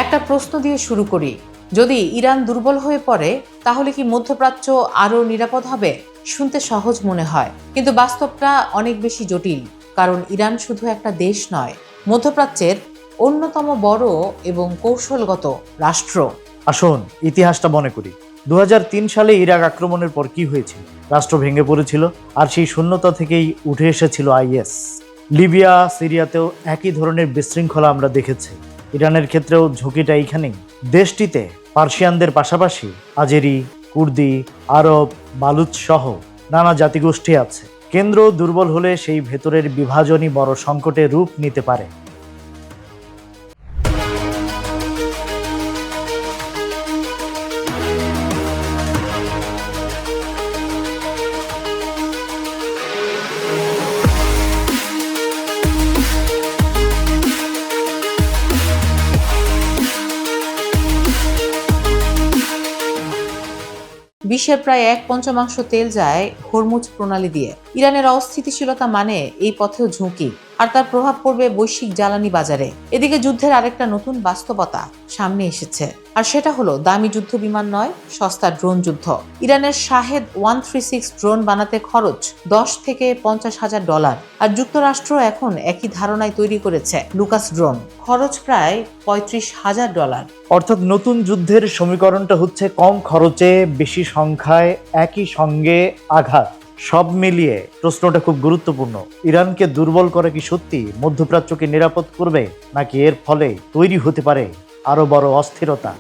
একটা প্রশ্ন দিয়ে শুরু করি, যদি ইরান দুর্বল হয়ে পড়ে তাহলে কি মধ্যপ্রাচ্য আরও নিরাপদ হবে? শুনতে সহজ মনে হয়, কিন্তু বাস্তবটা অনেক বেশি জটিল। কারণ ইরান শুধু একটা দেশ নয়, মধ্যপ্রাচ্যের অন্যতম বড় এবং কৌশলগত রাষ্ট্র। আসুন ইতিহাসটা মনে করি। 2003 সালে ইরাক আক্রমণের পর কি হয়েছিল? রাষ্ট্র ভেঙে পড়েছিল, আর সেই শূন্যতা থেকেই উঠে এসেছিল আইএস। লিবিয়া, সিরিয়াতেও একই ধরনের বিশৃঙ্খলা আমরা দেখেছি। ইরানের ক্ষেত্রেও ঝুঁকিটা এইখানেই। দেশটিতে পার্সিয়ানদের পাশাপাশি আজেরি, কুর্দি, আরব, বালুচ সহ নানা জাতিগোষ্ঠী আছে। কেন্দ্র দুর্বল হলে সেই ভেতরের বিভাজনই বড় সংকটের রূপ নিতে পারে। বিশ্বের প্রায় 1/5 তেল যায় হরমুজ প্রণালী দিয়ে। ইরানের অস্থিতিশীলতা মানে এই পথেও ঝুঁকি, আর তার প্রভাব পড়বে বৈশ্বিক জ্বালানি বাজারে। এদিকে যুদ্ধের আরেকটা নতুন বাস্তবতা সামনে এসেছে, আর সেটা হলো দামি যুদ্ধ বিমান নয়, সস্তা ড্রোন যুদ্ধ। ইরানের শাহেদ 136 ড্রোন বানাতে খরচ $10 থেকে $50,000, আর যুক্তরাষ্ট্র এখন একই ধারণায় তৈরি করেছে লুকাস ড্রোন, খরচ প্রায় $35,000। অর্থাৎ নতুন যুদ্ধের সমীকরণটা হচ্ছে কম খরচে বেশি সংখ্যায় একই সঙ্গে আঘাত। সব মিলিয়ে প্রশ্নটা খুব গুরুত্বপূর্ণ। ইরানকে দুর্বল করা কি সত্যি মধ্যপ্রাচ্যকে নিরাপদ করবে, নাকি এর ফলে তৈরি হতে পারে আরো বড় অস্থিরতা?